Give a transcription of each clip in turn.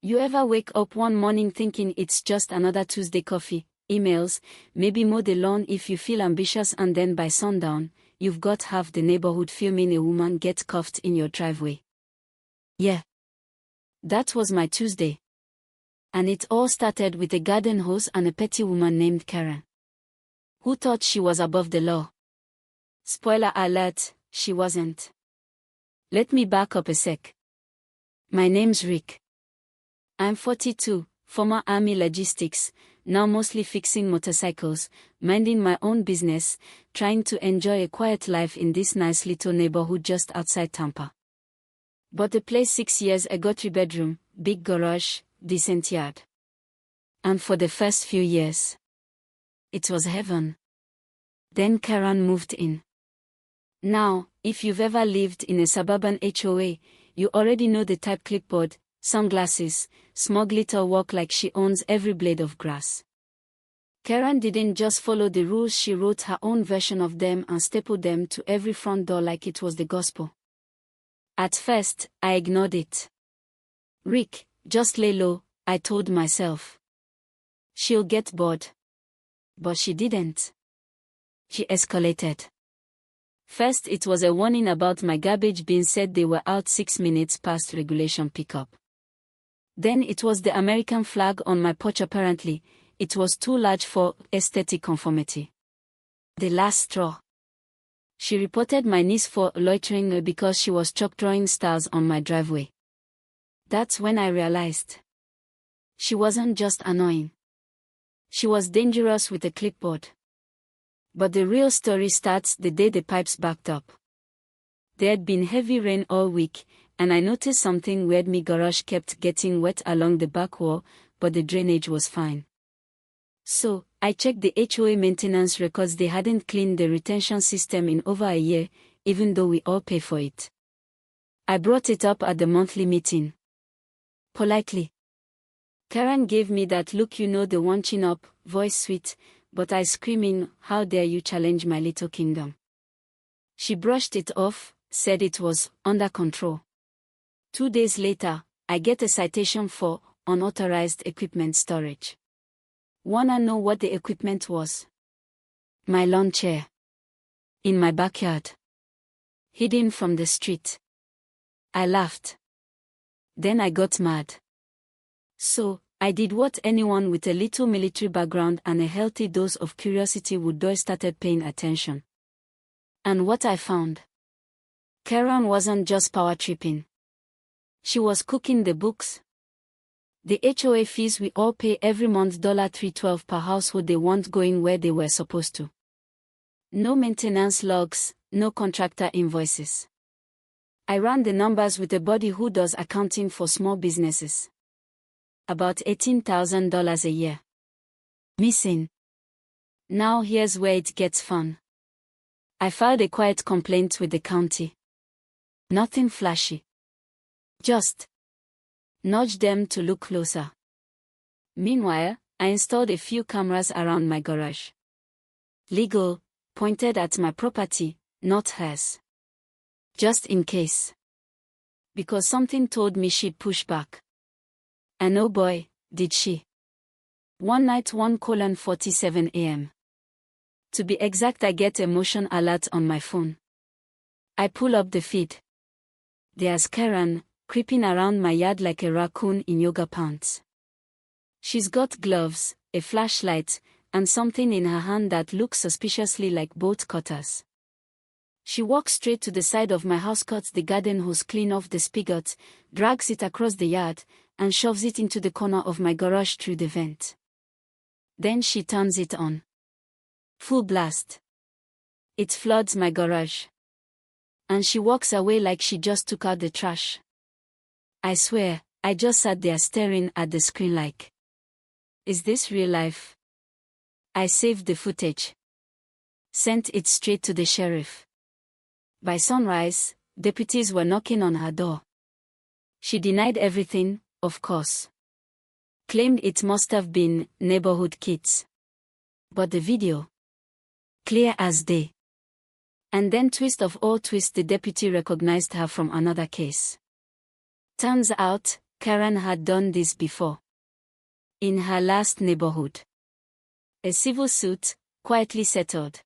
You ever wake up one morning thinking it's just another Tuesday, coffee, emails, maybe mow the lawn if you feel ambitious, and then by sundown, you've got half the neighborhood filming a woman get cuffed in your driveway? Yeah. That was my Tuesday. And it all started with a garden hose and a petty woman named Karen, who thought she was above the law. Spoiler alert, she wasn't. Let me back up a sec. My name's Rick. I'm 42, former Army logistics, now mostly fixing motorcycles, minding my own business, trying to enjoy a quiet life in this nice little neighborhood just outside Tampa. Bought the place 6 years ago, 3-bedroom, big garage, decent yard. And for the first few years, it was heaven. Then Karen moved in. Now, if you've ever lived in a suburban HOA, you already know the type: clipboard, sunglasses, smug little walk like she owns every blade of grass. Karen didn't just follow the rules, she wrote her own version of them and stapled them to every front door like it was the gospel. At first, I ignored it. Rick, just lay low, I told myself. She'll get bored. But she didn't. She escalated. First, it was a warning about my garbage being said they were out 6 minutes past regulation pickup. Then it was the American flag on my porch. Apparently, it was too large for aesthetic conformity. The last straw. She reported my niece for loitering because she was chalk drawing stars on my driveway. That's when I realized. She wasn't just annoying. She was dangerous with a clipboard. But the real story starts the day the pipes backed up. There'd been heavy rain all week, and I noticed something weird. My garage kept getting wet along the back wall, but the drainage was fine. So, I checked the HOA maintenance records. They hadn't cleaned the retention system in over a year, even though we all pay for it. I brought it up at the monthly meeting. Politely. Karen gave me that look, you know, the one chin up, voice sweet, but I screaming, how dare you challenge my little kingdom. She brushed it off, said it was under control. 2 days later, I get a citation for unauthorized equipment storage. Wanna know what the equipment was? My lawn chair. In my backyard. Hidden from the street. I laughed. Then I got mad. So, I did what anyone with a little military background and a healthy dose of curiosity would do: started paying attention. And what I found? Karen wasn't just power tripping. She was cooking the books. The HOA fees we all pay every month, $312 per household, they weren't going where they were supposed to. No maintenance logs, no contractor invoices. I ran the numbers with a buddy who does accounting for small businesses. About $18,000 a year. Missing. Now here's where it gets fun. I filed a quiet complaint with the county. Nothing flashy. Just nudge them to look closer. Meanwhile, I installed a few cameras around my garage. Legal, pointed at my property, not hers. Just in case. Because something told me she'd push back. And oh boy, did she. One night, 1:47 a.m. To be exact, I get a motion alert on my phone. I pull up the feed. There's Karen, creeping around my yard like a raccoon in yoga pants. She's got gloves, a flashlight, and something in her hand that looks suspiciously like bolt cutters. She walks straight to the side of my house, cuts the garden hose clean off the spigot, drags it across the yard, and shoves it into the corner of my garage through the vent. Then she turns it on. Full blast. It floods my garage. And she walks away like she just took out the trash. I swear, I just sat there staring at the screen like, is this real life? I saved the footage. Sent it straight to the sheriff. By sunrise, deputies were knocking on her door. She denied everything, of course. Claimed it must have been neighborhood kids. But the video? Clear as day. And then, twist of all twists, the deputy recognized her from another case. Turns out, Karen had done this before. In her last neighborhood. A civil suit, quietly settled.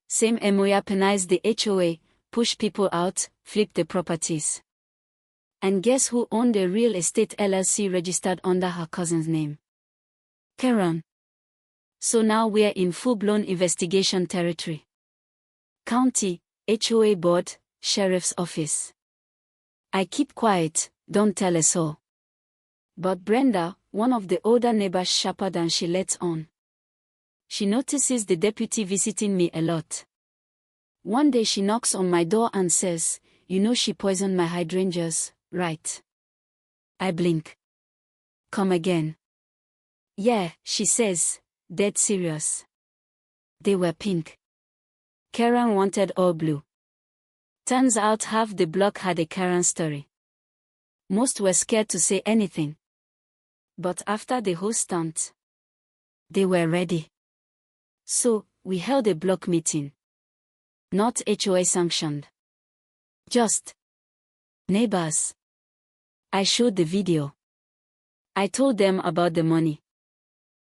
Same MOA penalized the HOA, push people out, flip the properties. And guess who owned a real estate LLC registered under her cousin's name? Karen. So now we're in full-blown investigation territory. County, HOA board, sheriff's office. I keep quiet, don't tell us all. But Brenda, one of the older neighbors, sharper than she lets on. She notices the deputy visiting me a lot. One day she knocks on my door and says, "You know she poisoned my hydrangeas, right?" I blink. "Come again." "Yeah," she says, dead serious. They were pink. Karen wanted all blue. Turns out half the block had a Karen story. Most were scared to say anything. But after the whole stunt, they were ready. So, we held a block meeting. Not HOA sanctioned. Just neighbors. I showed the video. I told them about the money.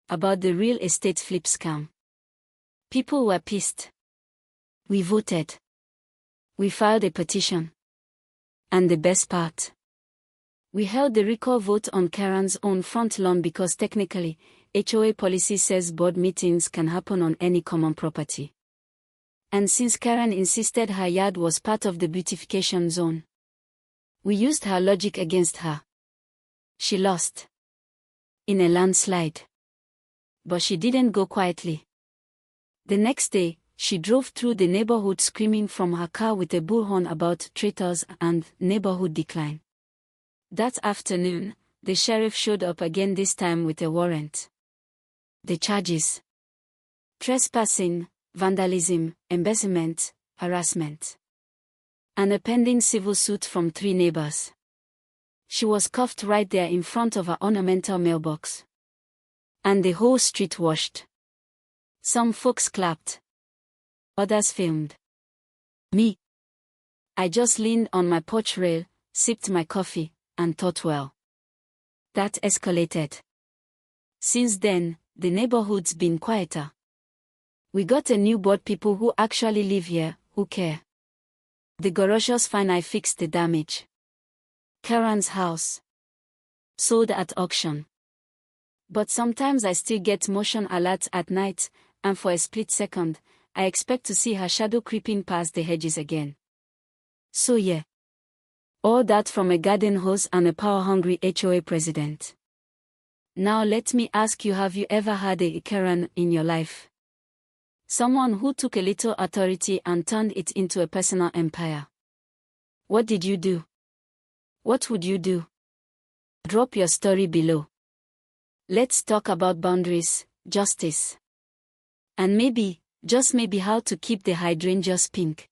About the real estate flip scam. People were pissed. We voted. We filed a petition. And the best part. We held the recall vote on Karen's own front lawn because technically, HOA policy says board meetings can happen on any common property. And since Karen insisted her yard was part of the beautification zone, we used her logic against her. She lost. In a landslide. But she didn't go quietly. The next day, she drove through the neighborhood screaming from her car with a bullhorn about traitors and neighborhood decline. That afternoon, the sheriff showed up again, this time with a warrant. The charges: trespassing, vandalism, embezzlement, harassment. And a pending civil suit from 3 neighbors. She was cuffed right there in front of her ornamental mailbox. And the whole street watched. Some folks clapped. Others filmed. Me. I just leaned on my porch rail, sipped my coffee, and thought, well, that escalated. Since then, the neighborhood's been quieter. We got a new board, people who actually live here, who care. The garages fine, I fixed the damage. Karen's house. Sold at auction. But sometimes I still get motion alerts at night, and for a split second, I expect to see her shadow creeping past the hedges again. So yeah. All that from a garden hose and a power-hungry HOA president. Now let me ask you, have you ever had a Karen in your life? Someone who took a little authority and turned it into a personal empire. What did you do? What would you do? Drop your story below. Let's talk about boundaries, justice. And maybe, just maybe, how to keep the hydrangeas pink.